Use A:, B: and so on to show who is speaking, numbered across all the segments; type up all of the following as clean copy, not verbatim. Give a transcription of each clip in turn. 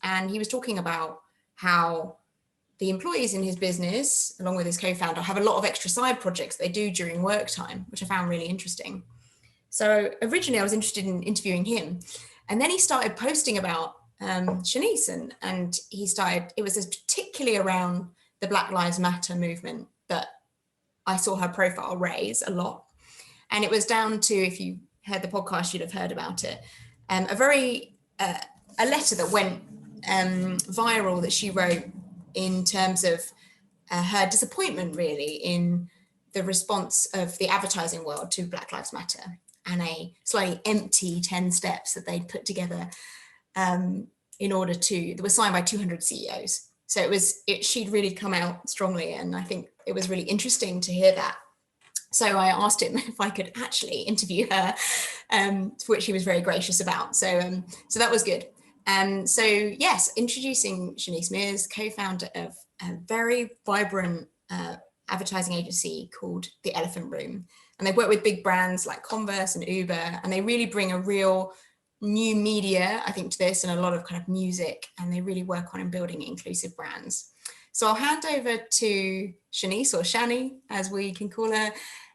A: and he was talking about how the employees in his business, along with his co-founder, have a lot of extra side projects they do during work time, which I found really interesting. So originally I was interested in interviewing him, and then he started posting about Shanice, and he started, it was particularly around the Black Lives Matter movement that I saw her profile raise a lot. And it was down to, if you heard the podcast, you'd have heard about it, a letter that went viral that she wrote in terms of her disappointment really in the response of the advertising world to Black Lives Matter, and a slightly empty 10 steps that they'd put together in order to, that were signed by 200 CEOs. So she'd really come out strongly, and I think it was really interesting to hear that. So I asked him if I could actually interview her, which he was very gracious about. So that was good. So yes, introducing Shanice Mears, co-founder of a very vibrant advertising agency called The Elephant Room. And they work with big brands like Converse and Uber, and they really bring a real new media, I think, to this, and a lot of kind of music, and they really work on building inclusive brands. So I'll hand over to Shanice, or Shannie, as we can call her,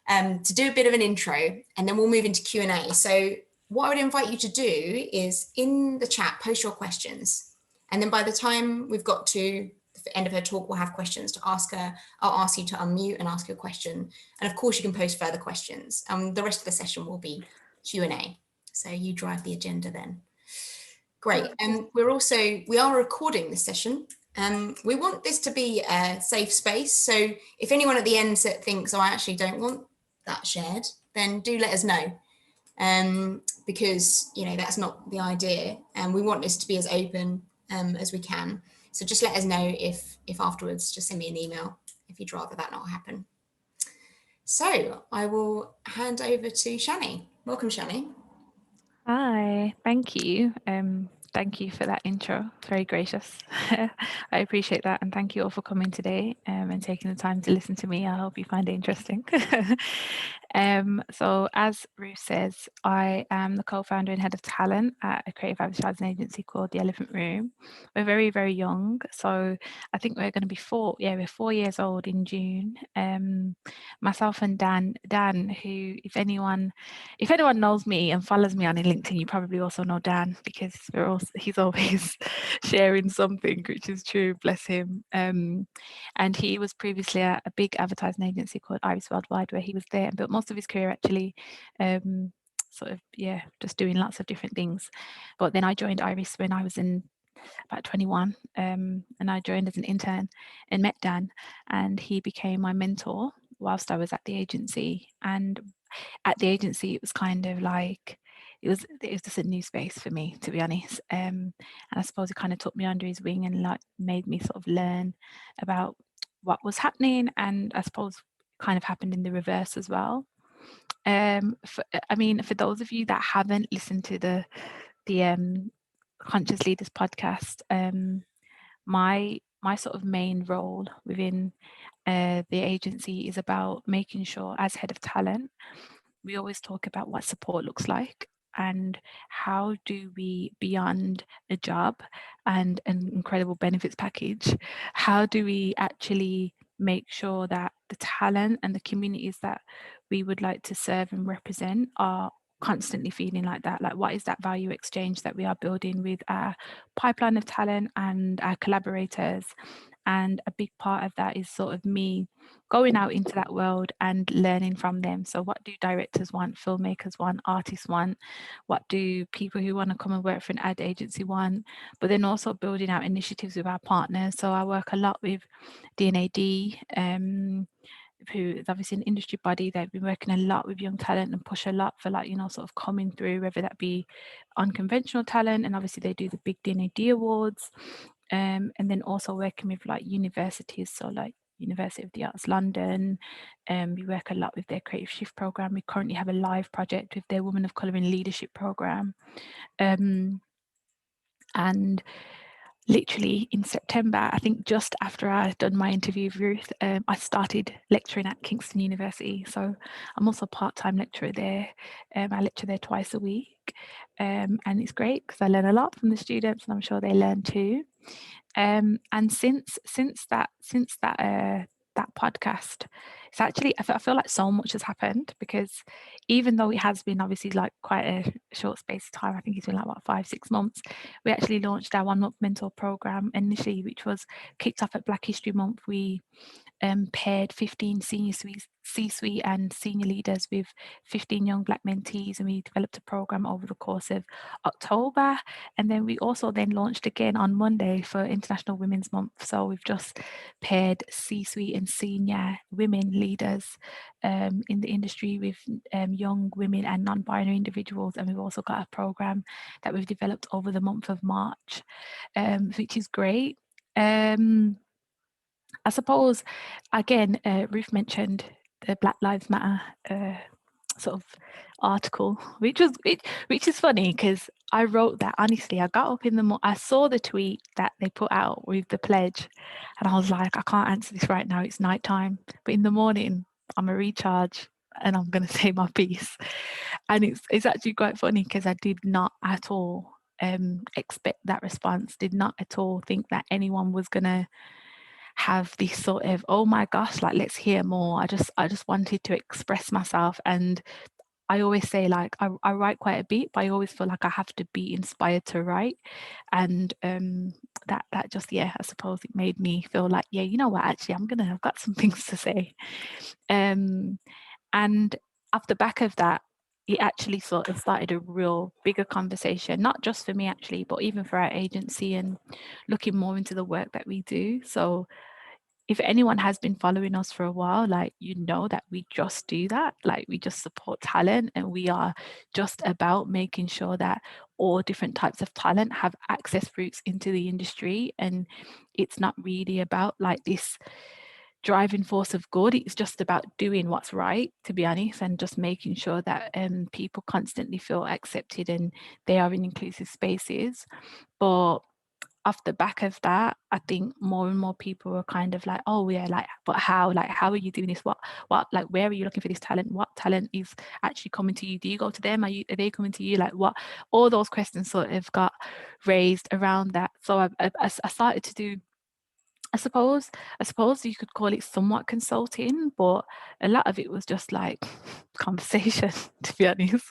A: to do a bit of an intro, and then we'll move into Q&A. So what I would invite you to do is, in the chat, post your questions. And then by the time we've got to the end of her talk, we'll have questions to ask her. I'll ask you to unmute and ask your question. And of course, you can post further questions. The rest of the session will be Q&A. So you drive the agenda then. Great. And we are recording this session. We want this to be a safe space. So if anyone at the end thinks, oh, I actually don't want that shared, then do let us know. Because, you know, that's not the idea. And we want this to be as open as we can. So just let us know if afterwards, just send me an email if you'd rather that not happen. So I will hand over to Shannie. Welcome, Shannie.
B: Hi, thank you. Thank you for that intro. It's very gracious. I appreciate that. And thank you all for coming today and taking the time to listen to me. I hope you find it interesting. So as Ruth says, I am the co-founder and head of talent at a creative advertising agency called The Elephant Room. We're very, very young. So I think we're going to be we're 4 years old in June. Myself and Dan, who, if anyone knows me and follows me on LinkedIn, you probably also know Dan, because he's always sharing something, which is true, bless him. And he was previously at a big advertising agency called Iris Worldwide, where he was there and built most of his career actually, just doing lots of different things. But then I joined Iris when I was in about 21, and I joined as an intern and met Dan, and he became my mentor whilst I was at the agency. And at the agency, it was kind of like, it was just a new space for me, to be honest. And I suppose he kind of took me under his wing and like made me sort of learn about what was happening, and I suppose kind of happened in the reverse as well. For those of you that haven't listened to the Conscious Leaders podcast, my sort of main role within the agency is about making sure, as head of talent, we always talk about what support looks like, and how do we, beyond a job and an incredible benefits package, how do we actually make sure that the talent and the communities that we would like to serve and represent are constantly feeling like that? Like, what is that value exchange that we are building with our pipeline of talent and our collaborators? And a big part of that is sort of me going out into that world and learning from them. So what do directors want, filmmakers want, artists want? What do people who want to come and work for an ad agency want? But then also building out initiatives with our partners. So I work a lot with D&AD, who is obviously an industry body. They've been working a lot with young talent and push a lot for, like, you know, sort of coming through, whether that be unconventional talent, and obviously they do the big D&AD awards, and then also working with like universities, so like University of the Arts London. We work a lot with their Creative Shift program. We currently have a live project with their Women of Colour in Leadership program, and literally in September, I think just after I had done my interview with Ruth, I started lecturing at Kingston University. So I'm also a part-time lecturer there. I lecture there twice a week. week, and it's great because I learn a lot from the students, and I'm sure they learn too. And since that that podcast, it's actually I feel like so much has happened, because even though it has been obviously like quite a short space of time, I think it's been like what 5-6 months, we actually launched our 1 month mentor program initially, which was kicked off at Black History Month. We paired 15 senior C-suite and senior leaders with 15 young Black mentees, and we developed a program over the course of October. And then we also then launched again on Monday for International Women's Month. So we've just paired C-suite and senior women leaders in the industry with young women and non-binary individuals. And we've also got a program that we've developed over the month of March, which is great. I suppose, again, Ruth mentioned the Black Lives Matter sort of article, which is funny because I wrote that, honestly. I got up in the morning, I saw the tweet that they put out with the pledge, and I was like, I can't answer this right now, it's nighttime. But in the morning, I'm a recharge and I'm going to say my piece. And it's actually quite funny because I did not at all expect that response, did not at all think that anyone was going to have this sort of, oh my gosh, like let's hear more. I just wanted to express myself. And I always say, like, I write quite a bit, but I always feel like I have to be inspired to write. And that just, yeah, I suppose it made me feel like, yeah, you know what, actually I've got some things to say. And off the back of that, it actually sort of started a real bigger conversation, not just for me actually, but even for our agency, and looking more into the work that we do. So if anyone has been following us for a while, like, you know that we just do that. Like, we just support talent, and we are just about making sure that all different types of talent have access routes into the industry. And it's not really about like this driving force of good. It's just about doing what's right, to be honest, and just making sure that people constantly feel accepted and they are in inclusive spaces. But off the back of that, I think more and more people are kind of like, oh yeah, but how are you doing this? What, like, where are you looking for this talent? What talent is actually coming to you? Do you go to them? Are they coming to you? Like, what? All those questions sort of got raised around that. So I started to do, I suppose you could call it somewhat consulting, but a lot of it was just like conversation, to be honest.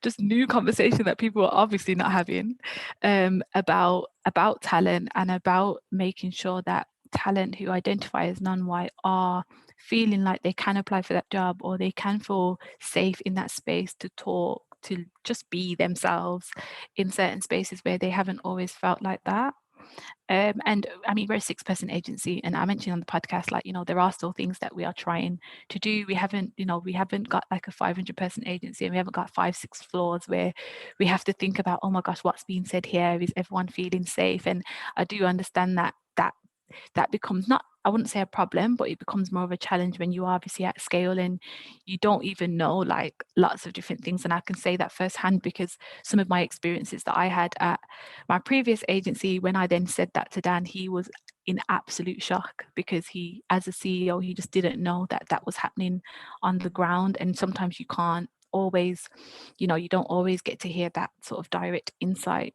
B: Just new conversation that people are obviously not having, about talent, and about making sure that talent who identify as non-white are feeling like they can apply for that job, or they can feel safe in that space to talk, to just be themselves in certain spaces where they haven't always felt like that. And I mean, we're a 6-person agency, and I mentioned on the podcast, like, there are still things that we are trying to do. We haven't got like a 500-person agency, and we haven't got 5-6 floors where we have to think about, oh my gosh, what's being said here? Is everyone feeling safe? And I do understand that becomes, not, I wouldn't say a problem, but it becomes more of a challenge when you are obviously at scale and you don't even know like lots of different things. And I can say that firsthand, because some of my experiences that I had at my previous agency, when I then said that to Dan, he was in absolute shock, because he, as a CEO, he just didn't know that was happening on the ground. And sometimes you can't always, you don't always get to hear that sort of direct insight.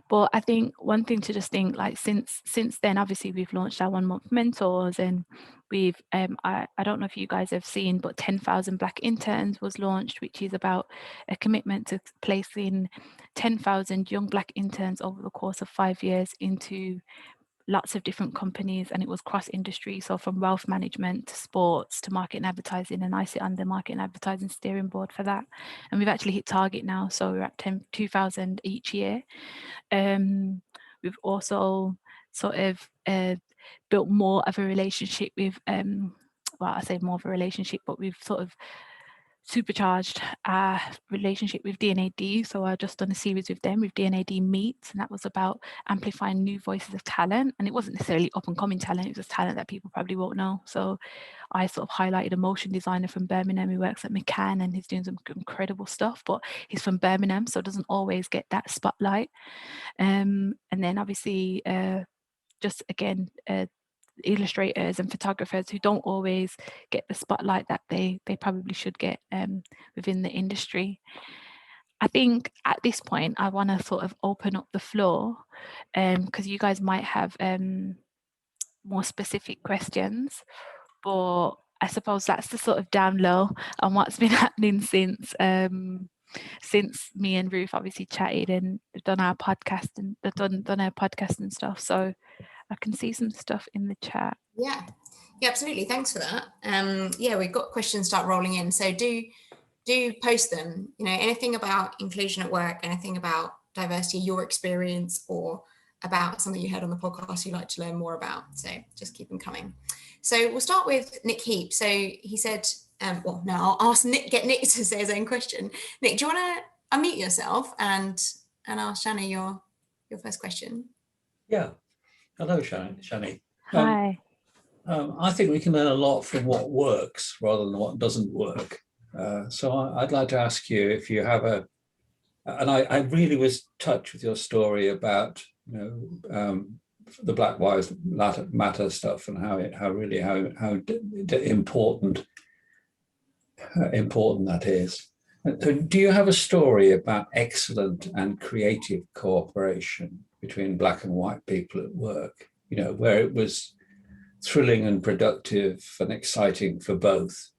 B: But I think one thing to just think, like, since then, obviously we've launched our 1 month mentors, and we've I don't know if you guys have seen, but 10,000 Black interns was launched, which is about a commitment to placing 10,000 young Black interns over the course of 5 years into lots of different companies, and it was cross industry, so from wealth management to sports to market and advertising, and I sit on the market and advertising steering board for that. And we've actually hit target now, so we're at 2,000 each year. We've also sort of built more of a relationship with, well, I say more of a relationship, but we've sort of supercharged our relationship with D&AD. So I've just done a series with them, with D&AD Meets, and that was about amplifying new voices of talent. And it wasn't necessarily up and coming talent, it was talent that people probably won't know. So I sort of highlighted a motion designer from Birmingham who works at McCann, and he's doing some incredible stuff, but he's from Birmingham, so doesn't always get that spotlight. And then obviously just again, illustrators and photographers who don't always get the spotlight that they probably should get within the industry. I think at this point I want to sort of open up the floor because you guys might have more specific questions, but I suppose that's the sort of down low on what's been happening since me and Ruth obviously chatted and done our podcast and done our podcast and stuff. So I can see some stuff in the chat.
A: Yeah, absolutely. Thanks for that. We've got questions start rolling in. So do post them. Anything about inclusion at work, anything about diversity, your experience, or about something you heard on the podcast you'd like to learn more about. So just keep them coming. So we'll start with Nick Heap. So he said, I'll ask Nick, get Nick to say his own question. Nick, do you want to unmute yourself and ask Shannie your first question?
C: Yeah. Hello, Shannie.
B: Hi.
C: I think we can learn a lot from what works rather than what doesn't work. So I'd like to ask you if you have and I really was touched with your story about the Black Lives Matter stuff and how important that is. So do you have a story about excellent and creative cooperation between Black and white people at work, where it was thrilling and productive and exciting for both?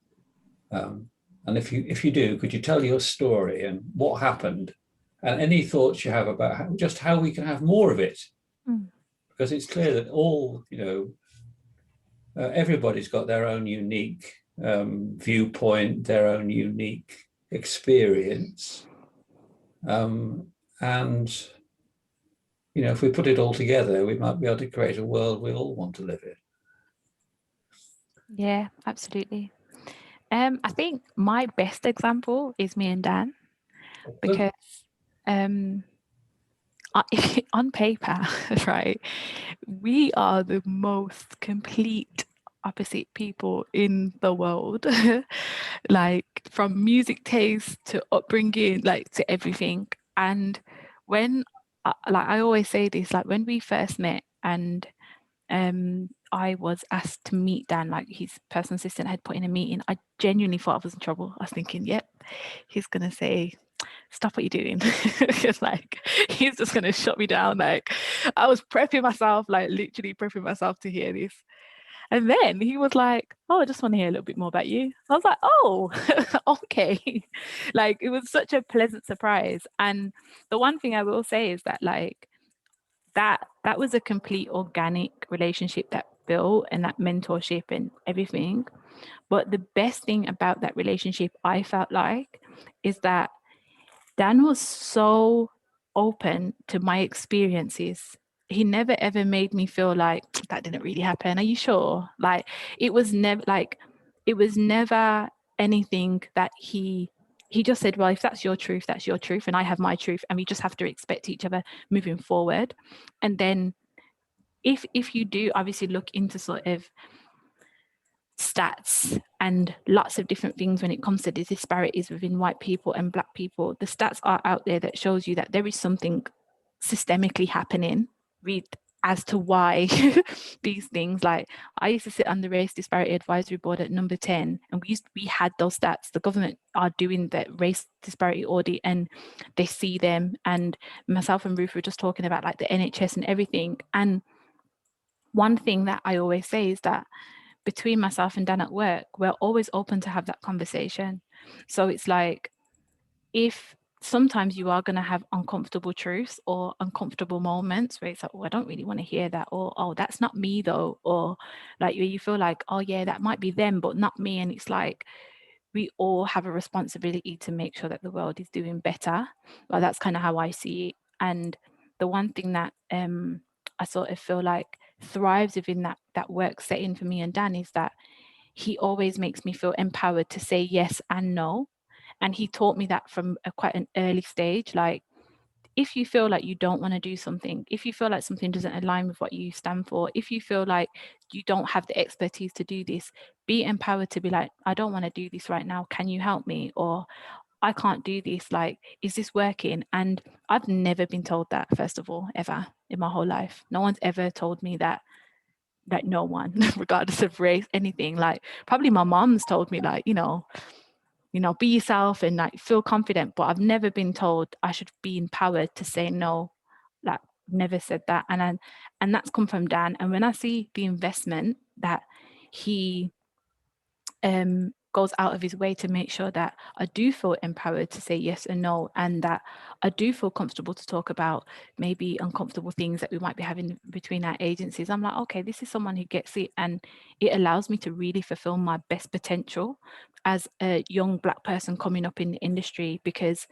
C: And if you do, could you tell your story and what happened and any thoughts you have about how we can have more of it? Because it's clear that all, everybody's got their own unique viewpoint, their own unique experience. And, if we put it all together, we might be able to create a world we all want to live in.
B: Yeah, absolutely. I think my best example is me and Dan, because on paper, right, we are the most complete opposite people in the world, like from music taste to upbringing, like to everything. And when I always say this, like when we first met and I was asked to meet Dan, like his personal assistant had put in a meeting, I genuinely thought I was in trouble. I was thinking, yep, he's gonna say, stop what you're doing. Like he's just gonna shut me down. Like I was prepping myself, like literally prepping myself to hear this. And then he was like, oh, I just want to hear a little bit more about you. I was like, oh, okay. Like it was such a pleasant surprise. And the one thing I will say is that like that was a complete organic relationship that built, and that mentorship and everything. But the best thing about that relationship, I felt like, is that Dan was so open to my experiences. He never ever made me feel like that didn't really happen. Are you sure? Like it was never anything that he just said, well, if that's your truth, that's your truth, and I have my truth, and we just have to respect each other moving forward. And then if you do obviously look into sort of stats and lots of different things when it comes to the disparities within white people and Black people, the stats are out there that shows you that there is something systemically happening as to why these things. Like I used to sit on the Race Disparity Advisory Board at number 10, and we had those stats. The government are doing the race disparity audit and they see them, and myself and Ruth were just talking about like the NHS and everything. And one thing that I always say is that between myself and Dan at work, we're always open to have that conversation. So it's like, if sometimes you are going to have uncomfortable truths or uncomfortable moments where it's like, oh, I don't really want to hear that, or oh, that's not me though, or like you feel like, oh yeah, that might be them but not me. And it's like, we all have a responsibility to make sure that the world is doing better. Well, that's kind of how I see it. And the one thing that I sort of feel like thrives within that work setting for me and Dan is that he always makes me feel empowered to say yes and no. And he taught me that from quite an early stage. Like, if you feel like you don't want to do something, if you feel like something doesn't align with what you stand for, if you feel like you don't have the expertise to do this, be empowered to be like, I don't want to do this right now. Can you help me? Or I can't do this. Like, is this working? And I've never been told that, first of all, ever in my whole life. No one's ever told me that like no one, regardless of race, anything. Like probably my mom's told me like, be yourself and like feel confident, but I've never been told I should be empowered to say no. Like never said that. And that's come from Dan. And when I see the investment that he goes out of his way to make sure that I do feel empowered to say yes and no, and that I do feel comfortable to talk about maybe uncomfortable things that we might be having between our agencies, I'm like, okay, this is someone who gets it, and it allows me to really fulfill my best potential as a young Black person coming up in the industry, because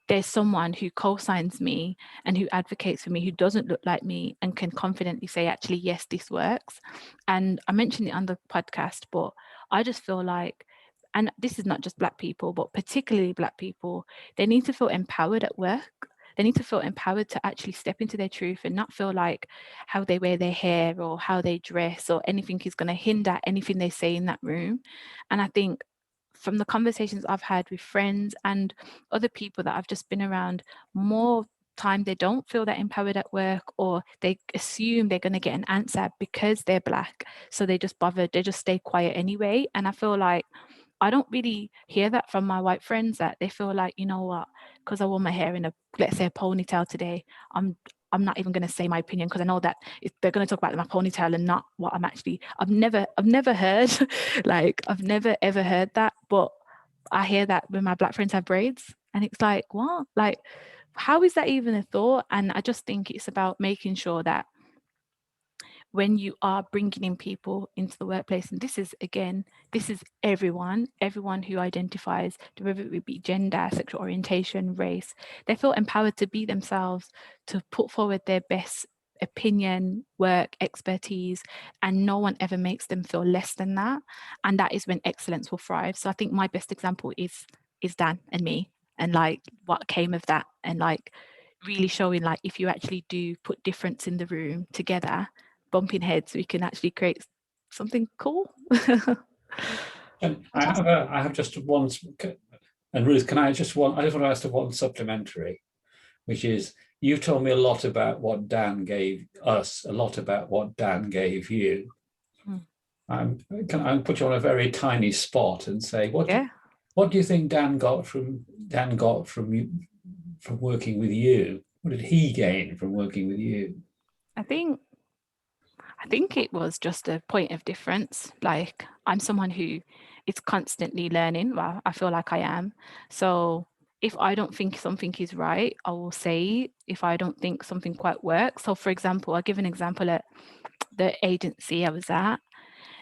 B: there's someone who co-signs me and who advocates for me, who doesn't look like me, and can confidently say, actually, yes, this works. And I mentioned it on the podcast, but I just feel like, and this is not just Black people, but particularly Black people, they need to feel empowered at work. They need to feel empowered to actually step into their truth and not feel like how they wear their hair or how they dress or anything is going to hinder anything they say in that room. And I think from the conversations I've had with friends and other people that I've just been around, more time they don't feel that empowered at work, or they assume they're going to get an answer because they're Black, so they just stay quiet anyway. And I feel like I don't really hear that from my white friends, that they feel like, you know what, because I wore my hair in let's say a ponytail today, I'm not even going to say my opinion, because I know that they're going to talk about my ponytail and not what I'm actually. I've never heard like I've never ever heard that, but I hear that when my Black friends have braids, and it's like, what? Like, how is that even a thought? And I just think it's about making sure that when you are bringing in people into the workplace, and this is everyone who identifies, whether it be gender, sexual orientation, race, they feel empowered to be themselves, to put forward their best opinion, work, expertise, and no one ever makes them feel less than that. And that is when excellence will thrive. So I think my best example is Dan and me, and like what came of that, and like really showing like if you actually do put difference in the room together, bumping heads, we can actually create something cool.
C: And I have just one, and Ruth, I just want to ask one supplementary, which is, you told me a lot about what Dan gave us, a lot about what Dan gave you. Can I put you on a very tiny spot and say, what do you think Dan got from you, from working with you? What did he gain from working with you?
B: I think it was just a point of difference. Like, I'm someone who is constantly learning. Well, I feel like I am. So if I don't think something is right, I will say if I don't think something quite works. So for example, I'll give an example at the agency I was at.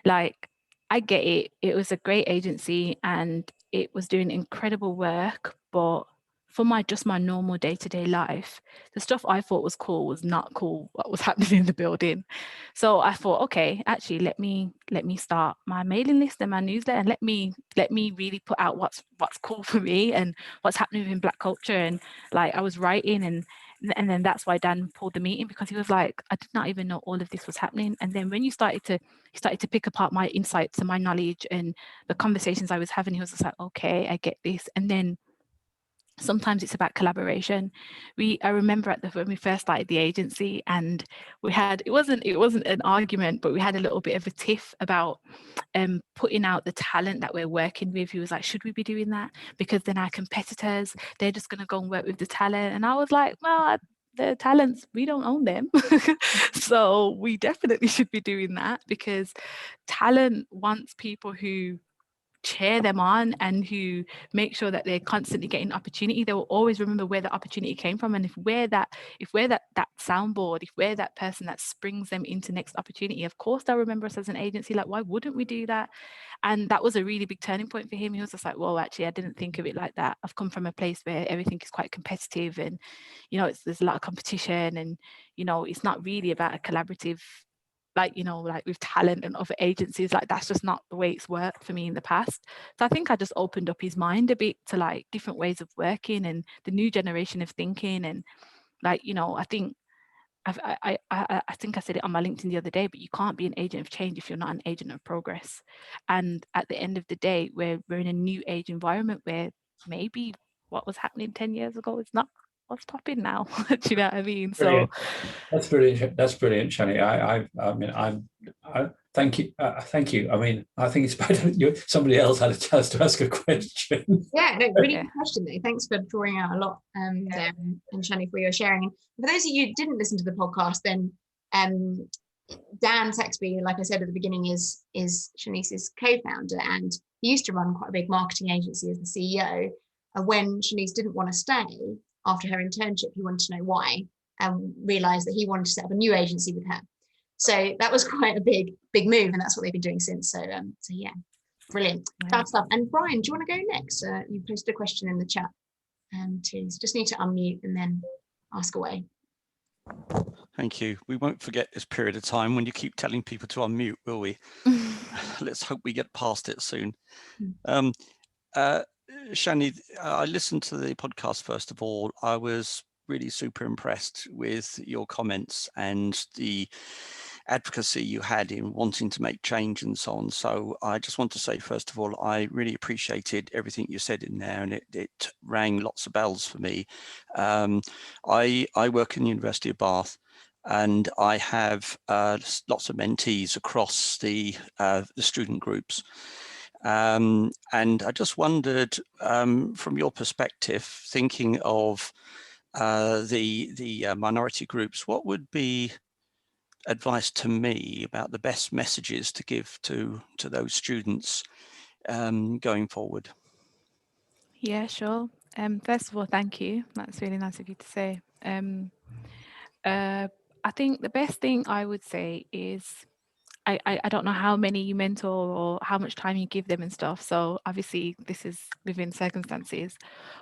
B: Like, I get it. It was a great agency and it was doing incredible work, but for my normal day-to-day life, the stuff I thought was cool was not cool what was happening in the building. So I thought, okay, actually let me start my mailing list and my newsletter, and let me really put out what's cool for me and what's happening in Black culture. And like, I was writing, and then that's why Dan pulled the meeting, because he was like, I did not even know all of this was happening. And then when he started to pick apart my insights and my knowledge and the conversations I was having, he was just like, okay, I get this. And then sometimes it's about collaboration. I remember when we first started the agency, and we had, it wasn't an argument, but we had a little bit of a tiff about putting out the talent that we're working with. He was like, should we be doing that? Because then our competitors, they're just going to go and work with the talent. And I was like, well, the talents, we don't own them. So we definitely should be doing that, because talent wants people who cheer them on and who make sure that they're constantly getting opportunity. They will always remember where the opportunity came from, and if we're that soundboard, if we're that person that springs them into next opportunity, of course they'll remember us as an agency. Like, why wouldn't we do that? And that was a really big turning point for him. He was just like, well, actually, I didn't think of it like that. I've come from a place where everything is quite competitive, and there's a lot of competition, and it's not really about a collaborative, like with talent and other agencies. Like, that's just not the way it's worked for me in the past. So I think I just opened up his mind a bit to like different ways of working and the new generation of thinking. And like, I think I think I said it on my LinkedIn the other day, but you can't be an agent of change if you're not an agent of progress. And at the end of the day, we're in a new age environment where maybe what was happening 10 years ago is not what's popping now? Do you know what I mean?
C: Brilliant.
B: So
C: That's brilliant. That's brilliant, Shannie. I mean, thank you. Thank you. I mean, I think it's better somebody else had a chance to ask a question.
A: Yeah, no, really
B: Yeah.
A: good question though. Thanks for drawing out a lot, Dan and Shannie, for your sharing. And for those of you who didn't listen to the podcast, then Dan Sexby, like I said at the beginning, is Shanice's co-founder, and he used to run quite a big marketing agency as the CEO. And when Shanice didn't want to stay after her internship, he wanted to know why, and realized that he wanted to set up a new agency with her. So that was quite a big move, and that's what they've been doing since. So yeah, brilliant. Fab stuff. And Brian, do you want to go next? You posted a question in the chat, too. So just need to unmute and then ask away.
D: Thank you. We won't forget this period of time when you keep telling people to unmute, will we? Let's hope we get past it soon. Shannie, I listened to the podcast first of all. I was really super impressed with your comments and the advocacy you had in wanting to make change and so on. So I just want to say, first of all, I really appreciated everything you said in there, and it rang lots of bells for me. I work in the University of Bath, and I have lots of mentees across the student groups. And I just wondered, from your perspective, thinking of the minority groups, what would be advice to me about the best messages to give to those students going forward?
B: Yeah, sure. First of all, thank you. That's really nice of you to say. I think the best thing I would say is, I don't know how many you mentor or how much time you give them and stuff. So obviously this is within circumstances,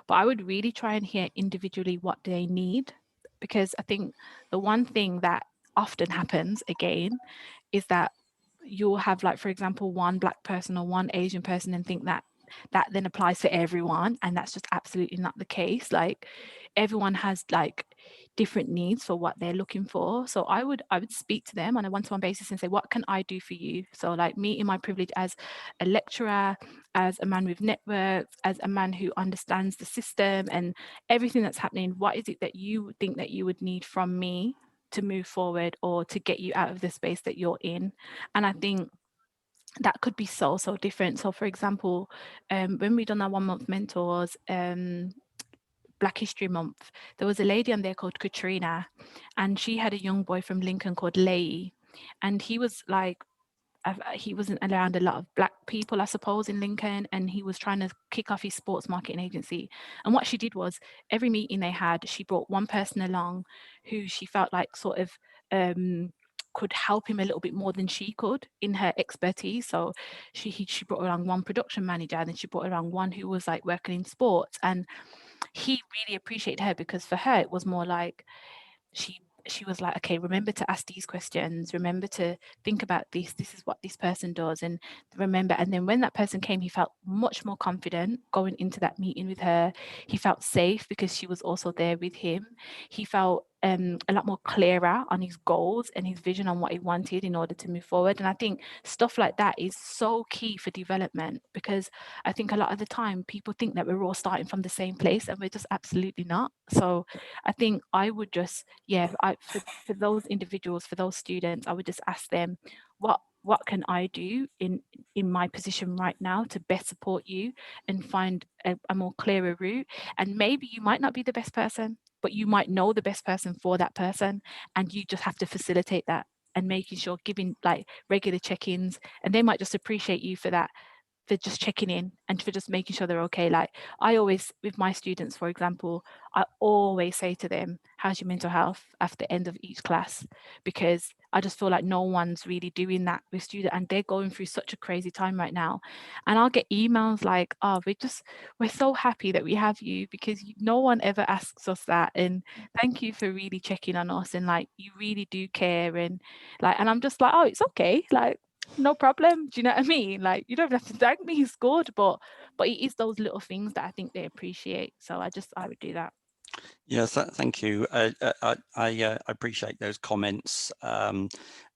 B: but I would really try and hear individually what they need, because I think the one thing that often happens again is that you'll have, like, for example, one Black person or one Asian person and think that then applies to everyone, and that's just absolutely not the case. Like, everyone has like different needs for what they're looking for. So I would speak to them on a one-to-one basis and say, what can I do for you? So like me in my privilege as a lecturer, as a man with networks, as a man who understands the system and everything that's happening, what is it that you think that you would need from me to move forward or to get you out of the space that you're in? And I think that could be so different. So for example, when we done our 1 month mentors, Black History Month, there was a lady on there called Katrina, and she had a young boy from Lincoln called Leigh, and he was like, he wasn't around a lot of Black people, I suppose, in Lincoln, and he was trying to kick off his sports marketing agency. And what she did was, every meeting they had, she brought one person along who she felt like sort of could help him a little bit more than she could in her expertise. So she brought along one production manager, and then she brought along one who was like working in sports, and he really appreciated her, because for her it was more like she was like, okay, remember to ask these questions, remember to think about this is what this person does, and remember. And then when that person came, he felt much more confident going into that meeting with her. He felt safe because she was also there with him. He felt a lot more clearer on his goals and his vision on what he wanted in order to move forward. And I think stuff like that is so key for development, because I think a lot of the time people think that we're all starting from the same place, and we're just absolutely not. So I think I would just, for those individuals, for those students, I would just ask them, what can I do in my position right now to best support you and find a more clearer route? And maybe you might not be the best person, but you might know the best person for that person, and you just have to facilitate that and making sure, giving like regular check-ins, and they might just appreciate you for that, for just checking in and for just making sure they're okay. Like, I always, with my students, for example, I always say to them, how's your mental health after the end of each class? Because I just feel like no one's really doing that with students, and they're going through such a crazy time right now. And I'll get emails like, oh, we're so happy that we have you, because no one ever asks us that, and thank you for really checking on us, and like, you really do care. And like, and I'm just like, oh, it's okay, like, no problem. Do you know what I mean? Like, you don't have to thank me, it's good, but it is those little things that I think they appreciate. So I would do that.
D: Yes, thank you. I appreciate those comments.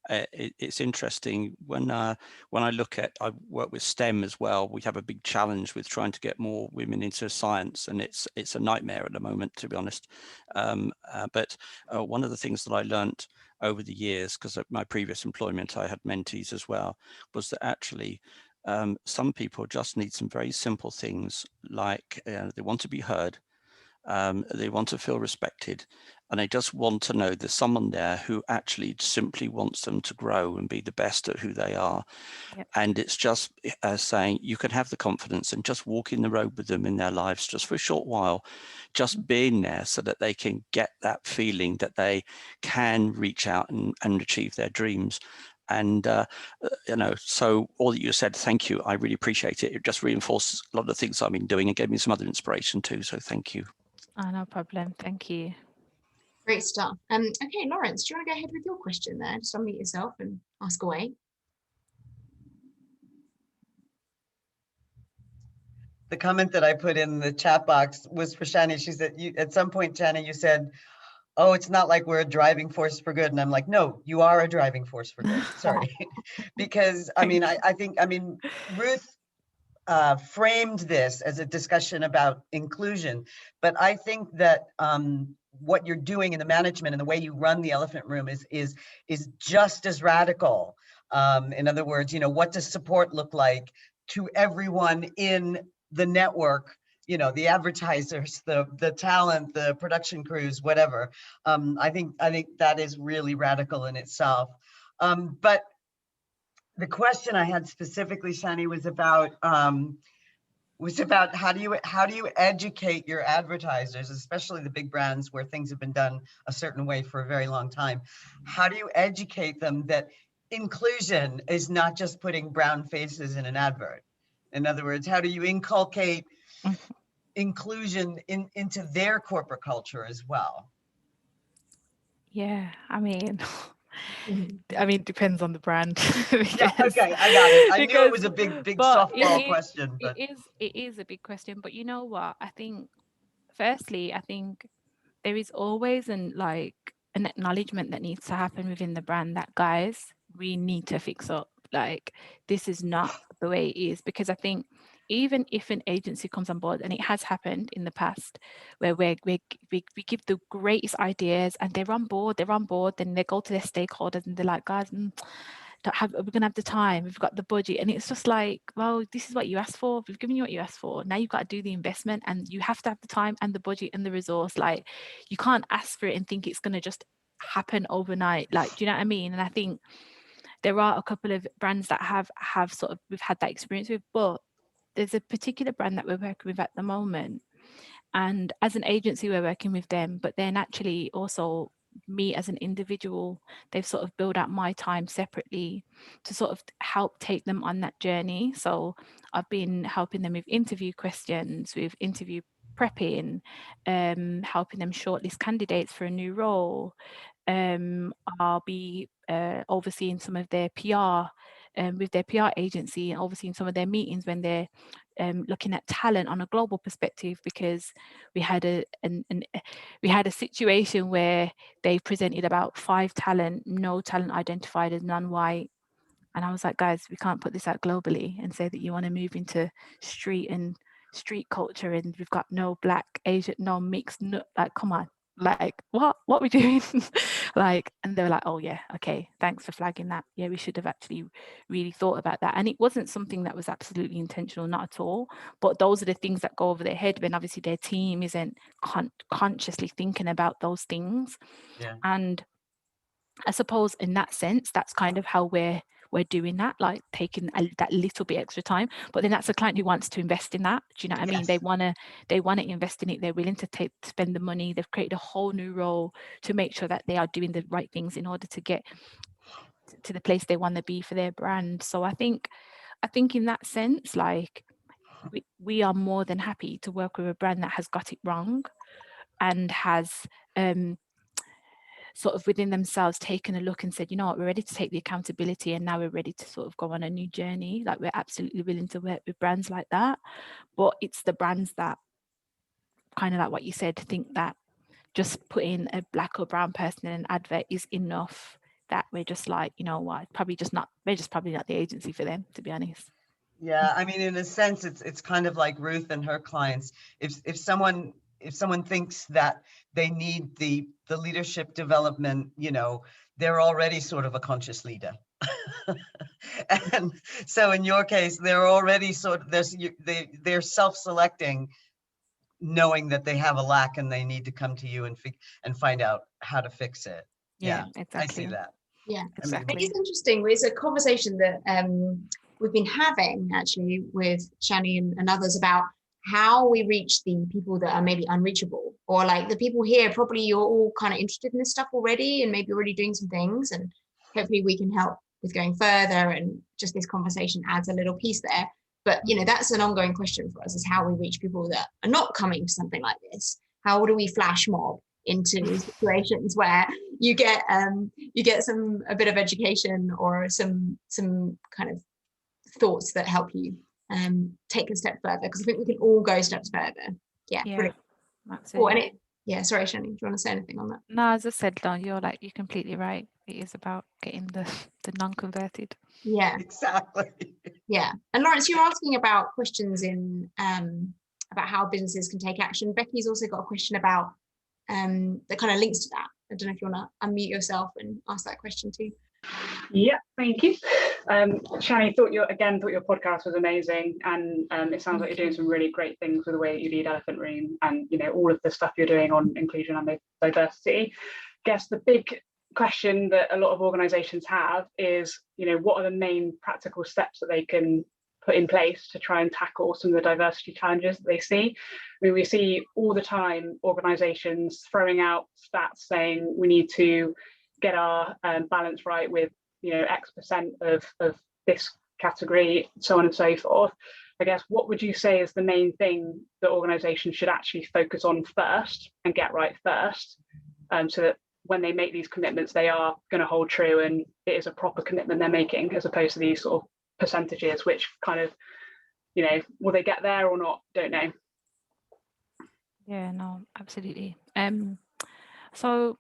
D: it's interesting when I look at, I work with STEM as well. We have a big challenge with trying to get more women into science, and it's a nightmare at the moment, to be honest. But one of the things that I learned over the years, because at my previous employment I had mentees as well, was that actually some people just need some very simple things, like they want to be heard, they want to feel respected, and they just want to know there's someone there who actually simply wants them to grow and be the best at who they are.
B: Yep.
D: And it's just saying you can have the confidence and just walk in the road with them in their lives just for a short while, just being there so that they can get that feeling that they can reach out and achieve their dreams. And so all that you said, thank you, I really appreciate it. It just reinforces a lot of the things I've been doing and gave me some other inspiration too, so thank you.
B: Oh, no problem. Thank you.
A: Great stuff. Okay, Lawrence, do you want to go ahead with your question there? Just unmute yourself and ask away.
E: The comment that I put in the chat box was for Shannie. She said, at some point, Shannie, you said, oh, it's not like we're a driving force for good. And I'm like, no, you are a driving force for good. Sorry. Because I mean, I think Ruth framed this as a discussion about inclusion, but I think that what you're doing in the management and the way you run the elephant room is just as radical. In other words, what does support look like to everyone in the network? The advertisers, the talent, the production crews, whatever. I think that is really radical in itself. But the question I had specifically, Shannie, was about how do you educate your advertisers, especially the big brands where things have been done a certain way for a very long time. How do you educate them that inclusion is not just putting brown faces in an advert? In other words, how do you inculcate inclusion into their corporate culture as well?
B: Yeah, I mean, it depends on the brand.
E: Yeah, okay, I got it. I knew it was a big softball question, but
B: it is a big question. But you know what? I think, firstly, there is always an acknowledgement that needs to happen within the brand that, guys, we need to fix up. Like, this is not the way it is. Because I think even if an agency comes on board, and it has happened in the past, where we give the greatest ideas and they're on board, then they go to their stakeholders and they're like, guys, we're gonna have the time, we've got the budget, and it's just like, well, this is what you asked for, we've given you what you asked for, now you've got to do the investment, and you have to have the time and the budget and the resource. Like, you can't ask for it and think it's going to just happen overnight. Like, do you know what I mean? And I think there are a couple of brands that have we've had that experience with, but there's a particular brand that we're working with at the moment, and as an agency we're working with them, but then actually also me as an individual, they've sort of built out my time separately to sort of help take them on that journey. So I've been helping them with interview questions, with interview prepping, helping them shortlist candidates for a new role. I'll be overseeing some of their PR with their PR agency, and overseeing some of their meetings when they're looking at talent on a global perspective, because we had a situation where they presented about 5 talent, no talent identified as non-white. And I was like, guys, we can't put this out globally and say that you want to move into street culture and we've got no black, Asian, no mixed, no, like, come on. Like, what are we doing? Like, and they were like, oh yeah, okay, thanks for flagging that. Yeah, we should have actually really thought about that. And it wasn't something that was absolutely intentional, not at all, but those are the things that go over their head when obviously their team isn't consciously thinking about those things.
E: Yeah.
B: And I suppose in that sense, that's kind of how we're doing that, like taking that little bit extra time. But then that's a client who wants to invest in that. Do you know what I mean? They want to invest in it. They're willing to spend the money. They've created a whole new role to make sure that they are doing the right things in order to get to the place they want to be for their brand. So I think in that sense, like, we are more than happy to work with a brand that has got it wrong and has sort of within themselves taken a look and said, you know what, we're ready to take the accountability and now we're ready to sort of go on a new journey. Like, we're absolutely willing to work with brands like that. But it's the brands that, kind of like what you said, think that just putting a black or brown person in an advert is enough, that, we're just like, you know what, we're just probably not the agency for them, to be honest.
E: Yeah, I mean, in a sense, it's kind of like Ruth and her clients. If someone thinks that they need the leadership development, you know, they're already sort of a conscious leader. And so in your case, they're already they're self-selecting, knowing that they have a lack and they need to come to you and find out how to fix it.
B: Yeah, exactly.
E: I see that.
A: Yeah,
B: exactly.
A: It is interesting. It's a conversation that we've been having actually with Shannie and others about how we reach the people that are maybe unreachable, or like the people here, probably you're all kind of interested in this stuff already and maybe already doing some things, and hopefully we can help with going further, and just this conversation adds a little piece there. But you know, that's an ongoing question for us, is how we reach people that are not coming to something like this. How do we flash mob into situations where you get a bit of education or some kind of thoughts that help you take a step further, because I think we can all go steps further. Yeah,
B: absolutely.
A: Sorry, Shannie, do you want to say anything on that?
B: No, as I said, Don, you're completely right. It is about getting the non-converted.
A: Yeah,
E: exactly.
A: Yeah, and Lawrence, you're asking about questions in about how businesses can take action. Becky's also got a question about that kind of links to that. I don't know if you want to unmute yourself and ask that question too.
F: Yeah, thank you. Shannie, thought your podcast was amazing, and it sounds like you're doing some really great things with the way that you lead Elephant Room, and you know, all of the stuff you're doing on inclusion and diversity. I guess the big question that a lot of organizations have is, you know, what are the main practical steps that they can put in place to try and tackle some of the diversity challenges that they see? I mean, we see all the time organizations throwing out stats saying we need to get our balance right with, you know, X% of this category, so on and so forth. I guess, what would you say is the main thing that organizations should actually focus on first and get right first, so that when they make these commitments, they are going to hold true and it is a proper commitment they're making, as opposed to these sort of percentages, which kind of, you know, will they get there or not? Don't know.
B: Yeah, no, absolutely. So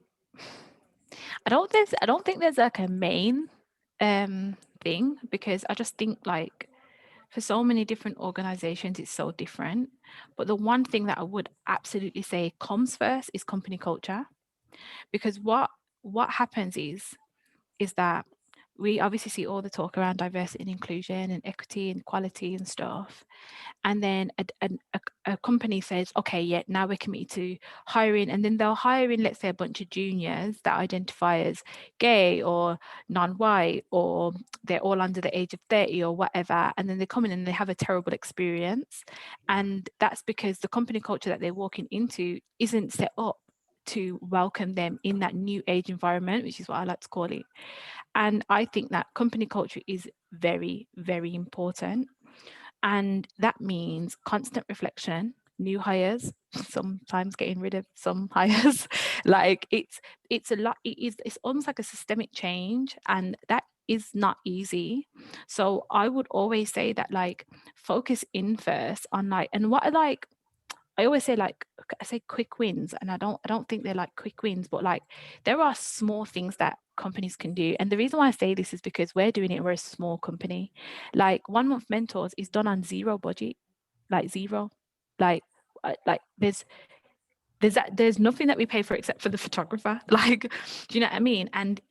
B: I don't think there's like a main thing, because I just think like for so many different organizations it's so different. But the one thing that I would absolutely say comes first is company culture, because what happens is that we obviously see all the talk around diversity and inclusion and equity and equality and stuff. And then a company says, okay, yeah, now we're committed to hiring. And then they'll hire in, let's say, a bunch of juniors that identify as gay or non-white, or they're all under the age of 30 or whatever. And then they come in and they have a terrible experience. And that's because the company culture that they're walking into isn't set up to welcome them in that new age environment, which is what I like to call it. And I think that company culture is very, very important. And that means constant reflection, new hires, sometimes getting rid of some hires. Like it's a lot, it's almost like a systemic change, and that is not easy. So I would always say that, like, focus in first on like, and what I always say, like, I say quick wins, and I don't think they're like quick wins, but like there are small things that companies can do. And the reason why I say this is because we're doing it, we're a small company. Like 1 month mentors is done on zero budget, like zero. Like there's nothing that we pay for except for the photographer. Like, do you know what I mean? And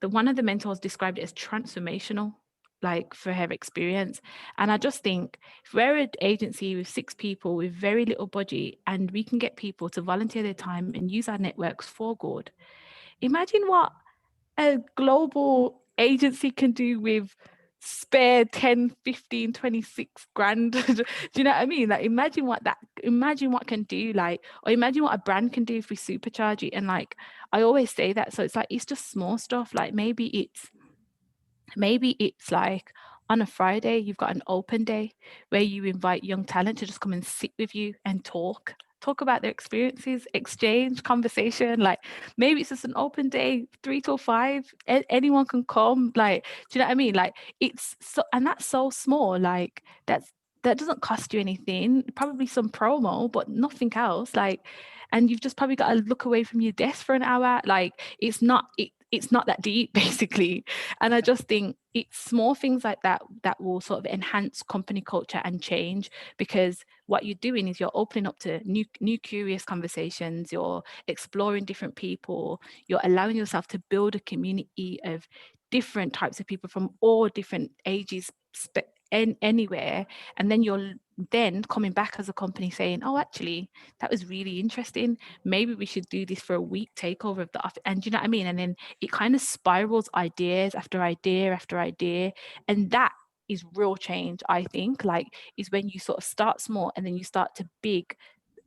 B: one of the mentors described it as transformational, like, for her experience. And I just think if we're an agency with 6 people with very little budget, and we can get people to volunteer their time and use our networks for good, imagine what a global agency can do with spare 10, 15, 26 grand. Do you know what I mean? Like, imagine what can do, like, or imagine what a brand can do if we supercharge it. And like, I always say that. So it's like, it's just small stuff. Like maybe it's like on a Friday, you've got an open day where you invite young talent to just come and sit with you and talk about their experiences, exchange, conversation. Like maybe it's just an open day, 3 till 5, anyone can come. Like, do you know what I mean? Like, it's so, and that's so small. Like that doesn't cost you anything, probably some promo, but nothing else. Like, and you've just probably got to look away from your desk for an hour. Like, it's it's not that deep, basically. And I just think it's small things like that that will sort of enhance company culture and change, because what you're doing is you're opening up to new curious conversations, you're exploring different people, you're allowing yourself to build a community of different types of people from all different ages, anywhere. And then you're then coming back as a company saying, oh, actually, that was really interesting. Maybe we should do this for a week takeover of the office. And do you know what I mean? And then it kind of spirals ideas after idea after idea. And that is real change, I think, like, is when you sort of start small and then you start to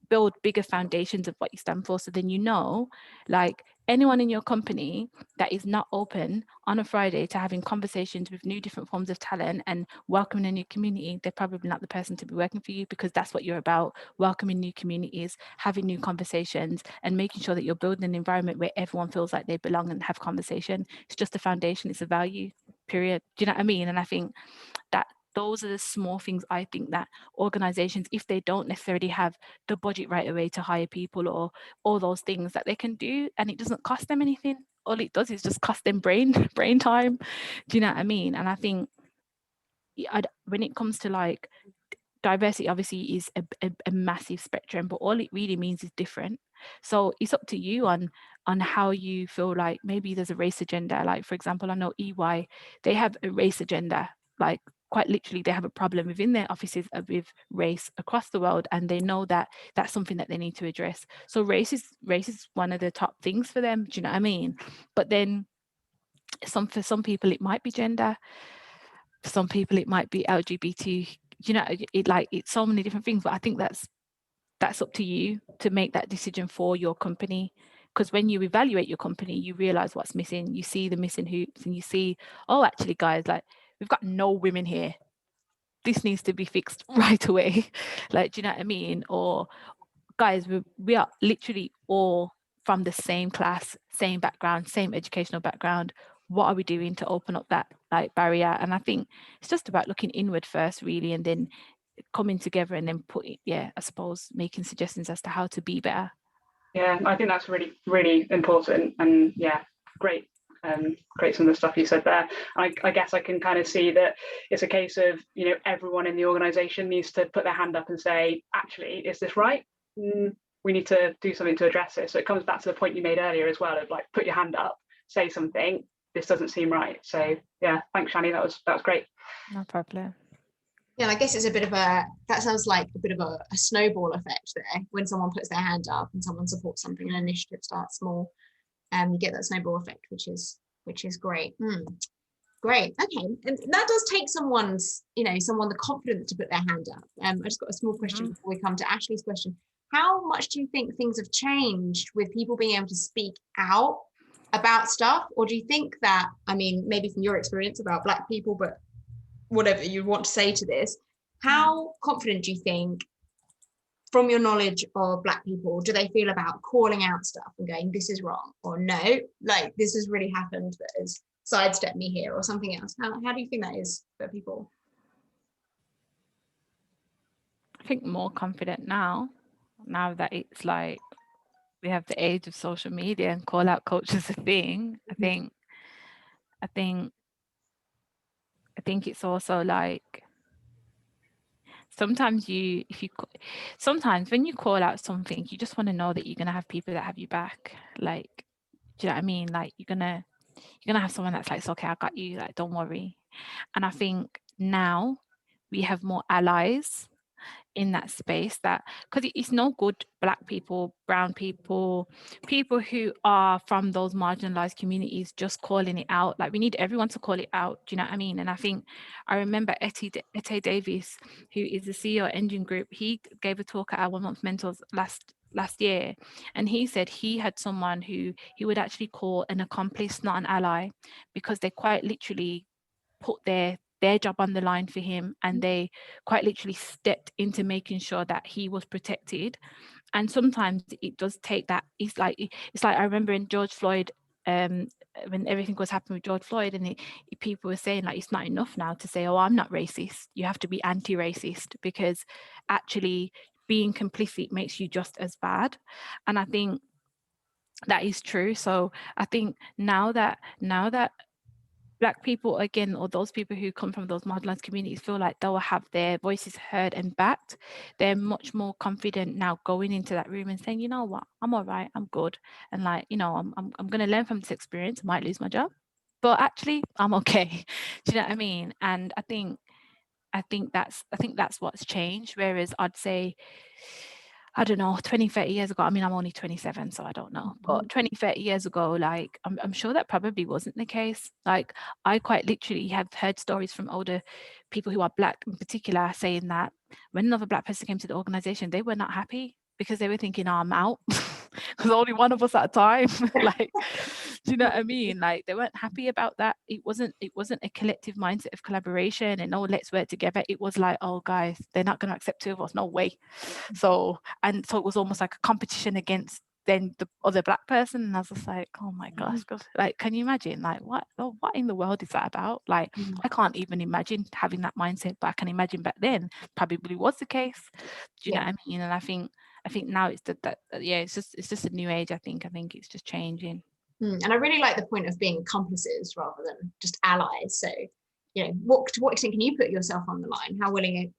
B: build bigger foundations of what you stand for. So then, you know, like, anyone in your company that is not open on a Friday to having conversations with new different forms of talent and welcoming a new community, they're probably not the person to be working for you, because that's what you're about: welcoming new communities, having new conversations, and making sure that you're building an environment where everyone feels like they belong and have conversation. It's just a foundation, it's a value, period. Do you know what I mean? And I think that those are the small things, I think, that organizations, if they don't necessarily have the budget right away to hire people or all those things, that they can do, and it doesn't cost them anything. All it does is just cost them brain time. Do you know what I mean? And I think when it comes to like diversity, obviously is a massive spectrum, but all it really means is different. So it's up to you on how you feel like maybe there's a race agenda. Like, for example, I know EY, they have a race agenda, like quite literally they have a problem within their offices with race across the world, and they know that that's something that they need to address. So race is one of the top things for them. Do you know what I mean? But then for some people it might be gender, for some people it might be LGBT, you know, it's so many different things. But I think that's up to you to make that decision for your company. Because when you evaluate your company, you realize what's missing, you see the missing hoops, and you see, oh, actually, guys, like, we've got no women here. This needs to be fixed right away. Like, do you know what I mean? Or, guys, we are literally all from the same class, same background, same educational background. What are we doing to open up that like barrier? And I think it's just about looking inward first, really, and then coming together and then I suppose making suggestions as to how to be better.
F: Yeah, I think that's really, really important. And yeah, great. Great, some of the stuff you said there. I guess I can kind of see that it's a case of, you know, everyone in the organization needs to put their hand up and say, actually, is this right? We need to do something to address it. So it comes back to the point you made earlier as well of like, put your hand up, say something, this doesn't seem right. So yeah, thanks, Shannie, that was great.
B: No problem.
A: Yeah, I guess it's that sounds like a bit of a snowball effect there. When someone puts their hand up and someone supports something, an initiative starts small, you get that snowball effect, which is great. Great. Okay, and that does take someone the confidence to put their hand up. I just got a small question before we come to Ashley's question. How much do you think things have changed with people being able to speak out about stuff? Or do you think that, I mean, maybe from your experience about Black people, but whatever you want to say to this, how confident do you think, from your knowledge of Black people, do they feel about calling out stuff and going, this is wrong, or no, like, this has really happened that has sidestepped me here, or something else? How do you think that is for people?
B: I think more confident now that it's like we have the age of social media and call out culture is a thing. I think it's also like, sometimes when you call out something, you just want to know that you're gonna have people that have you back. Like, do you know what I mean? Like, you're gonna have someone that's like, it's okay, I got you, like, don't worry. And I think now we have more allies in that space, that because it's no good Black people, brown people who are from those marginalized communities just calling it out. Like, we need everyone to call it out. Do you know what I mean? And I think I remember Ete Davis, who is the CEO of Engine Group, he gave a talk at our 1 month mentors last year, and he said he had someone who he would actually call an accomplice, not an ally, because they quite literally put their job on the line for him, and they quite literally stepped into making sure that he was protected. And sometimes it does take that. It's like I remember in George Floyd, when everything was happening with George Floyd, and people were saying, like, it's not enough now to say, oh, I'm not racist. You have to be anti-racist, because actually being complicit makes you just as bad. And I think that is true. So I think now that Black people, again, or those people who come from those marginalized communities, feel like they'll have their voices heard and backed, they're much more confident now going into that room and saying, you know what, I'm all right, I'm good, and like, you know, I'm going to learn from this experience. I might lose my job, but actually I'm okay. Do you know what I mean? And I think that's what's changed. Whereas I'd say, I don't know, 20, 30 years ago, I mean, I'm only 27, so I don't know, but 20, 30 years ago, like, I'm sure that probably wasn't the case. Like, I quite literally have heard stories from older people who are Black in particular saying that when another Black person came to the organization, they were not happy because they were thinking, oh, I'm out, because only one of us at a time. Like, do you know what I mean? Like, they weren't happy about that. It wasn't a collective mindset of collaboration and, oh, let's work together. It was like, oh, guys, they're not going to accept two of us, no way. So it was almost like a competition against then the other Black person, and I was just like, oh my gosh, like, can you imagine, like, what in the world is that about? Like, I can't even imagine having that mindset, but I can imagine back then probably was the case. Do you know what I mean? And I think now it's it's just a new age. I think it's just changing.
A: And I really like the point of being accomplices rather than just allies. So, you know, to what extent can you put yourself on the line?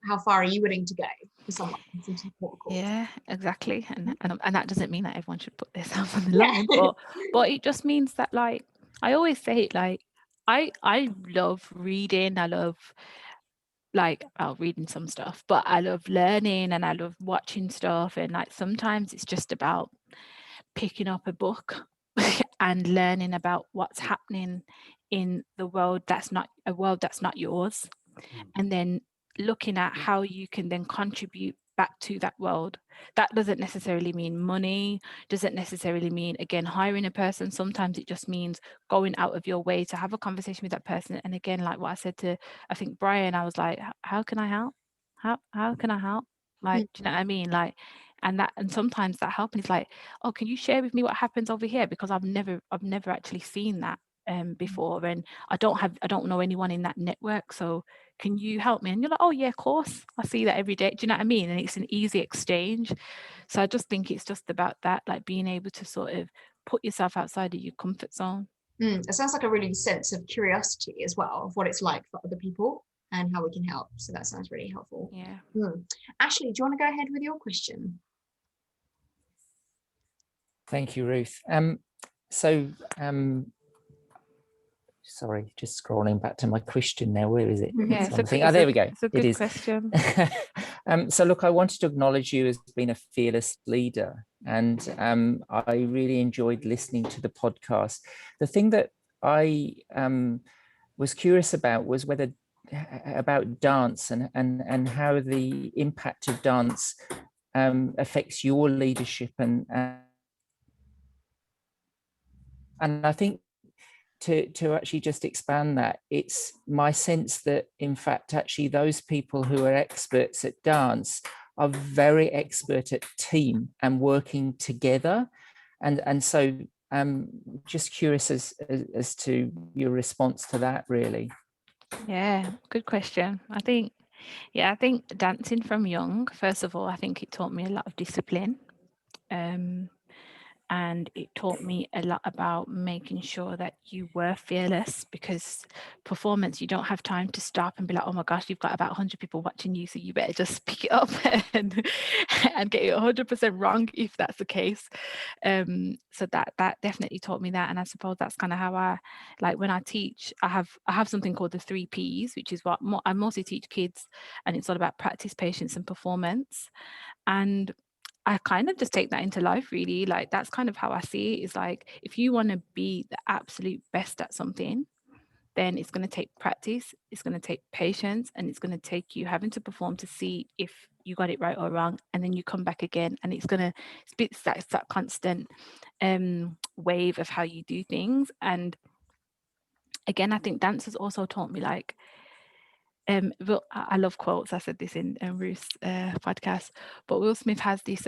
A: How far are you willing to go for someone to support a cause?
B: Yeah, exactly. And that doesn't mean that everyone should put themselves on the line, but it just means that, like, I always say it, like, I love reading. I love, like, reading some stuff, but I love learning and I love watching stuff. And like, sometimes it's just about picking up a book and learning about what's happening in the world that's not yours, and then looking at how you can then contribute back to that world. That doesn't necessarily mean money, doesn't necessarily mean, again, hiring a person. Sometimes it just means going out of your way to have a conversation with that person. And again, like what I said to, I think, Brian, I was like, how can I help? How can I help? Like, do you know what I mean? Like, and sometimes that helping is like, oh, can you share with me what happens over here? Because I've never actually seen that before, and I don't know anyone in that network, so can you help me? And you're like, oh yeah, of course, I see that every day. Do you know what I mean? And it's an easy exchange. So I just think it's just about that, like, being able to sort of put yourself outside of your comfort zone.
A: It sounds like a really sense of curiosity as well, of what it's like for other people and how we can help. So that sounds really helpful.
B: Yeah.
A: Ashley, do you want to go ahead with your question?
G: Thank you, Ruth. Sorry, just scrolling back to my question now. Where is it?
B: Yeah,
G: there we go.
B: It's a good question.
G: So look, I wanted to acknowledge you as being a fearless leader, and I really enjoyed listening to the podcast. The thing that I was curious about was about dance and how the impact of dance affects your leadership, and I think to actually just expand that, it's my sense that in fact actually those people who are experts at dance are very expert at team and working together, and so just curious as to your response to that, really.
B: Yeah, good question. I think dancing from young, first of all, I think it taught me a lot of discipline. And it taught me a lot about making sure that you were fearless, because performance, you don't have time to stop and be like, oh my gosh, you've got about 100 people watching you, so you better just pick it up and get it 100% wrong if that's the case. So that definitely taught me that. And I suppose that's kind of how I, like, when I teach, I have something called the 3 Ps, which is what I mostly teach kids, and it's all about practice, patience, and performance. And I kind of just take that into life, really. Like, that's kind of how I see it. Is like, if you want to be the absolute best at something, then it's going to take practice, it's going to take patience, and it's going to take you having to perform to see if you got it right or wrong, and then you come back again, and it's going to it's that constant wave of how you do things. And again, I think dance has also taught me, like, well, I love quotes. I said this in Ruth's podcast, but Will Smith has this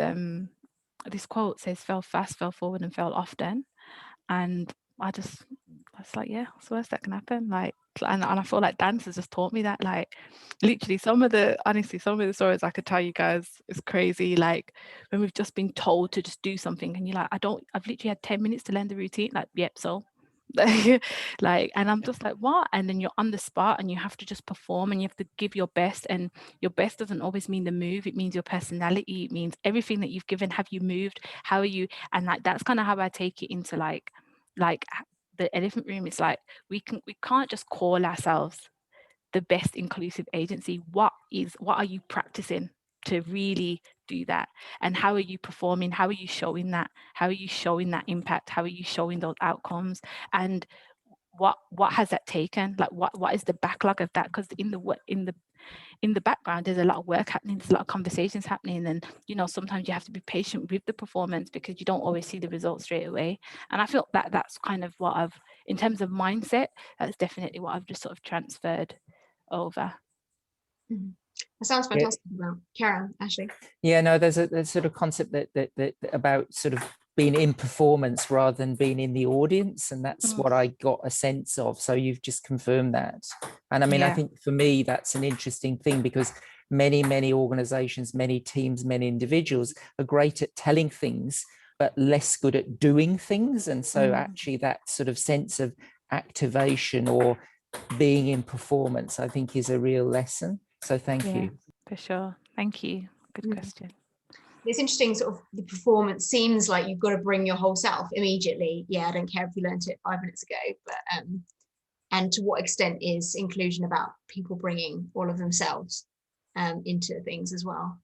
B: quote, says, "Fell fast, fell forward, and fell often." And I was like, yeah, what's the worst that can happen? Like, and I feel like dance has just taught me that, like, literally some of the stories I could tell you guys is crazy. Like when we've just been told to just do something and you're like, I've literally had 10 minutes to learn the routine. Like, yep, so like, and I'm just like, what? And then you're on the spot and you have to just perform and you have to give your best, and your best doesn't always mean the move. It means your personality. It means everything that you've given. Have you moved? How are you? And like, that's kind of how I take it into like the elephant room. It's like, we can't just call ourselves the best inclusive agency. What are you practicing to really do that? And how are you performing? How are you showing that? How are you showing that impact? How are you showing those outcomes? And what has that taken? Like what is the backlog of that? Because in the background, there's a lot of work happening, there's a lot of conversations happening, and sometimes you have to be patient with the performance because you don't always see the results straight away. And I feel that that's kind of what I've, in terms of mindset, that's definitely what I've just sort of transferred over.
A: That sounds fantastic. About Karen, Ashley.
G: Yeah, no, there's a sort of concept that about sort of being in performance rather than being in the audience, and that's what I got a sense of. So you've just confirmed that. And I mean, I think for me that's an interesting thing, because many organizations, many teams, many individuals are great at telling things but less good at doing things. And so actually that sort of sense of activation or being in performance, I think, is a real lesson. So thank you.
B: For sure. Thank you. Good question.
A: It's interesting, sort of the performance seems like you've got to bring your whole self immediately. Yeah, I don't care if you learned it 5 minutes ago, but and to what extent is inclusion about people bringing all of themselves into things as well?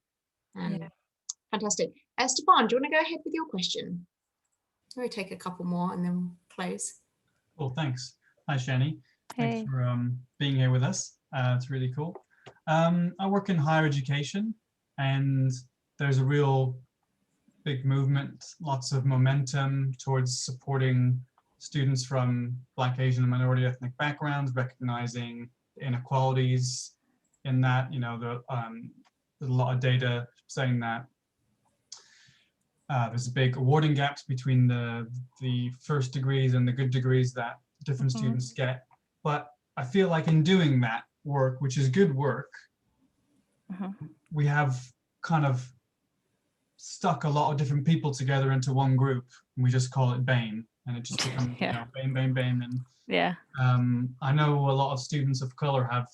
A: Fantastic. Stefan, do you want to go ahead with your question? We'll take a couple more and then we'll close.
H: Cool, thanks. Hi, Shannie.
B: Hey.
H: Thanks for being here with us. It's really cool. I work in higher education, and there's a real big movement, lots of momentum towards supporting students from Black, Asian, and minority ethnic backgrounds, recognizing inequalities in that. There's a lot of data saying that there's a big awarding gaps between the first degrees and the good degrees that different students get. But I feel like in doing that work, which is good work, we have kind of stuck a lot of different people together into one group, and we just call it BAME, and it just becomes BAME. And I know a lot of students of color have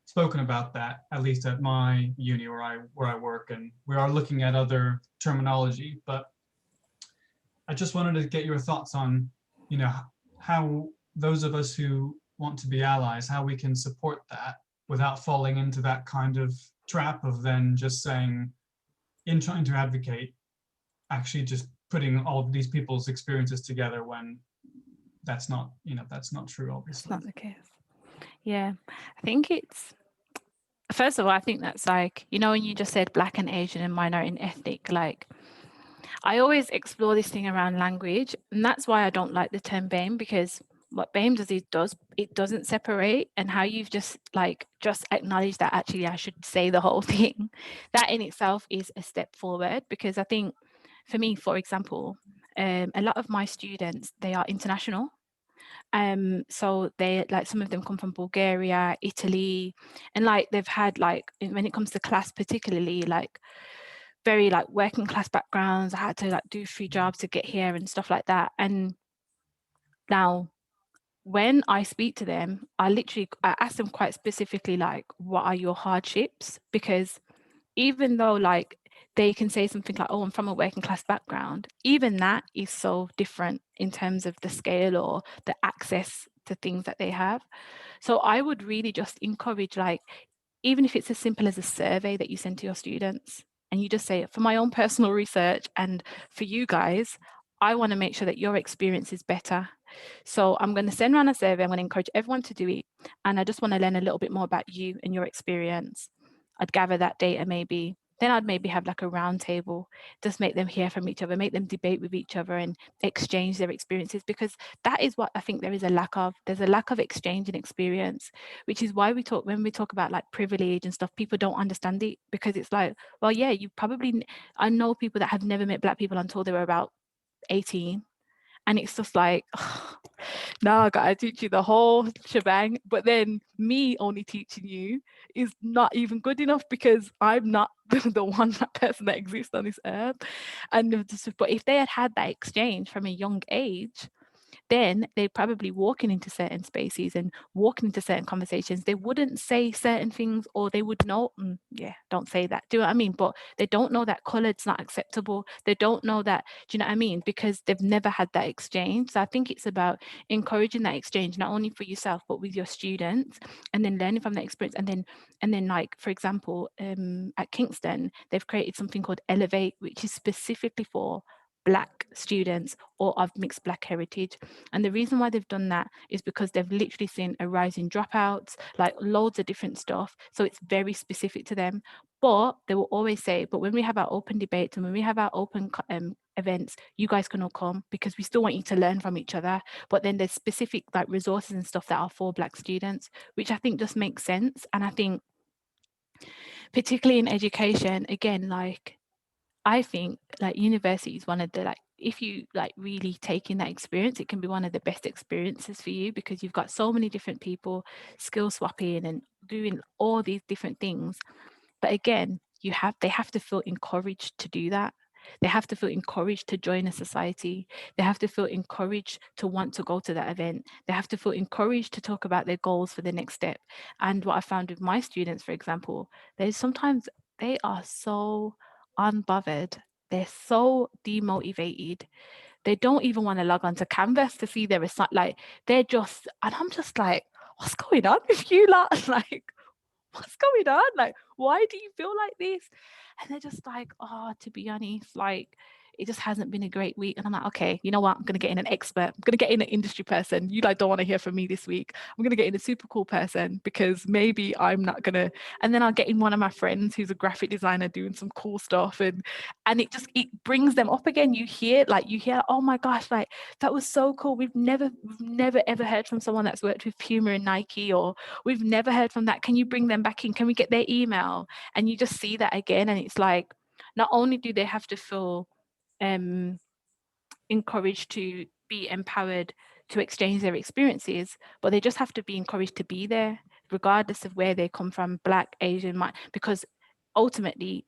H: spoken about that, at least at my uni where I work, and we are looking at other terminology. But I just wanted to get your thoughts on, how those of us who want to be allies, how we can support that without falling into that kind of trap of then just saying, in trying to advocate, actually just putting all of these people's experiences together, when that's not true, obviously.
B: It's not the case. Yeah, I think it's, first of all, I think that's like, when you just said Black and Asian and minority and ethnic, like, I always explore this thing around language, and that's why I don't like the term BAME, because what BAME does, it doesn't separate. And how you've just acknowledged that actually I should say the whole thing, that in itself is a step forward. Because I think for me, for example, a lot of my students, they are international. So they, like, some of them come from Bulgaria, Italy, and like they've had, like, when it comes to class particularly, like very like working class backgrounds. I had to like do 3 jobs to get here and stuff like that. And now when I speak to them, I ask them quite specifically, like, what are your hardships? Because even though like they can say something like, oh, I'm from a working class background, even that is so different in terms of the scale or the access to things that they have. So I would really just encourage, like, even if it's as simple as a survey that you send to your students, and you just say, for my own personal research and for you guys, I want to make sure that your experience is better. So I'm going to send around a survey. I'm going to encourage everyone to do it. And I just want to learn a little bit more about you and your experience. I'd gather that data maybe. Then I'd maybe have like a round table, just make them hear from each other, make them debate with each other and exchange their experiences, because that is what I think there is a lack of. There's a lack of exchange and experience, which is why when we talk about like privilege and stuff, people don't understand it, because it's like, well, yeah, I know people that have never met Black people until they were about 18. And it's just like, oh, now I gotta teach you the whole shebang. But then me only teaching you is not even good enough, because I'm not the one, that person that exists on this earth. And but if they had had that exchange from a young age, then they'd probably walking into certain spaces and walking into certain conversations. They wouldn't say certain things, or they would know, yeah, don't say that. Do you know what I mean? But they don't know that colored's not acceptable. They don't know that, do you know what I mean? Because they've never had that exchange. So I think it's about encouraging that exchange, not only for yourself, but with your students, and then learning from that experience. And then like, for example, at Kingston, they've created something called Elevate, which is specifically for Black students or of mixed Black heritage. And the reason why they've done that is because they've literally seen a rise in dropouts, like loads of different stuff. So it's very specific to them. But they will always say, but when we have our open debates and when we have our open events, you guys can all come, because we still want you to learn from each other. But then there's specific like resources and stuff that are for Black students, which I think just makes sense. And I think particularly in education, again, like, I think like university is one of the, like, if you like really take in that experience, it can be one of the best experiences for you, because you've got so many different people skill swapping and doing all these different things. But again, they have to feel encouraged to do that. They have to feel encouraged to join a society. They have to feel encouraged to want to go to that event. They have to feel encouraged to talk about their goals for the next step. And what I found with my students, for example, there's sometimes they are so unbothered. They're so demotivated. They don't even want to log on to Canvas to see their result. Like, they're just, and I'm just like, what's going on with you lot? Like, what's going on? Like, why do you feel like this? And they're just like, oh, to be honest, like, it just hasn't been a great week. And I'm like, okay, you know what? I'm going to get in an expert. I'm going to get in an industry person. You like don't want to hear from me this week. I'm going to get in a super cool person, because maybe I'm not going to. And then I'll get in one of my friends who's a graphic designer doing some cool stuff. And it brings them up again. You hear, oh my gosh, like, that was so cool. We've never ever heard from someone that's worked with Puma and Nike, or we've never heard from that. Can you bring them back in? Can we get their email? And you just see that again. And it's like, not only do they have to feel encouraged to be empowered to exchange their experiences, but they just have to be encouraged to be there, regardless of where they come from, Black, Asian, because ultimately,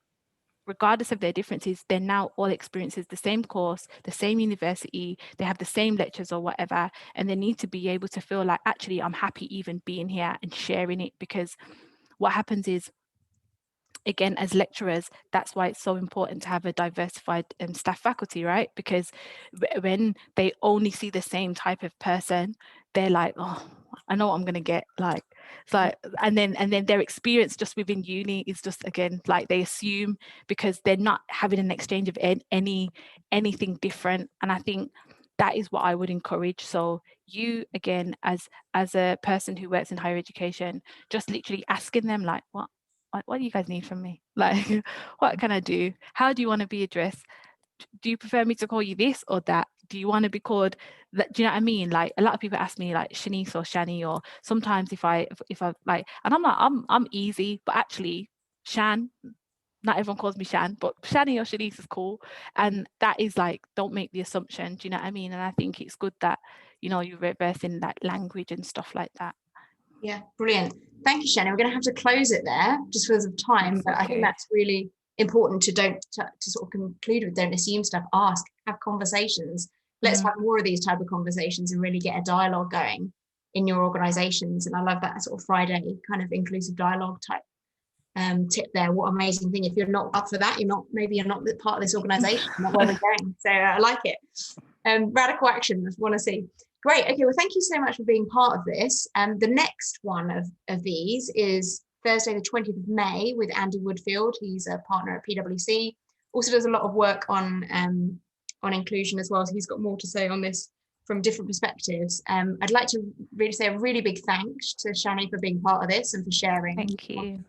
B: regardless of their differences, they're now all experiences the same course, the same university, they have the same lectures or whatever, and they need to be able to feel like, actually, I'm happy even being here and sharing it. Because what happens is, again, as lecturers, that's why it's so important to have a diversified staff faculty, right? Because when they only see the same type of person, they're like, oh, I know what I'm going to get. Like, it's like, and then their experience just within uni is just, again, like, they assume, because they're not having an exchange of anything different. And I think that is what I would encourage. So you, again, as a person who works in higher education, just literally asking them, like, what do you guys need from me? Like, what can I do? How do you want to be addressed? Do you prefer me to call you this or that? Do you want to be called that? Do you know what I mean? Like, a lot of people ask me like Shanice or Shannie, or sometimes if I like, and I'm like, I'm easy, but actually Shan, not everyone calls me Shan, but Shannie or Shanice is cool. And that is like, don't make the assumption. Do you know what I mean? And I think it's good that, you're reversing that language and stuff like that.
A: Yeah, brilliant. Thank you, Shannon. We're going to have to close it there just because of time, but I think that's really important to sort of conclude with. Don't assume stuff, ask, have conversations. Let's have more of these type of conversations and really get a dialogue going in your organizations. And I love that sort of Friday kind of inclusive dialogue type tip there. What amazing thing. If you're not up for that, maybe you're not part of this organization, not where we're going. So I like it. Radical action, I want to see. Great. Okay, well, thank you so much for being part of this. The next one of these is Thursday, the 20th of May with Andy Woodfield. He's a partner at PwC. Also does a lot of work on inclusion as well. So he's got more to say on this from different perspectives. I'd like to really say a really big thanks to Shannie for being part of this and for sharing.
B: Thank you.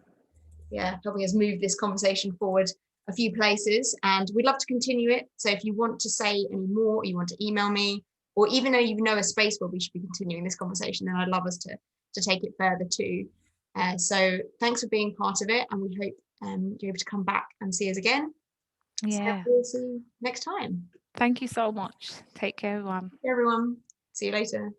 A: Yeah, helping us move this conversation forward a few places. And we'd love to continue it. So if you want to say any more, or you want to email me, or even though you know a space where we should be continuing this conversation, then I'd love us to take it further too. So thanks for being part of it, and we hope you're able to come back and see us again.
B: Yeah.
A: So we'll see you next time.
B: Thank you so much. Take care, everyone.
A: Everyone, see you later.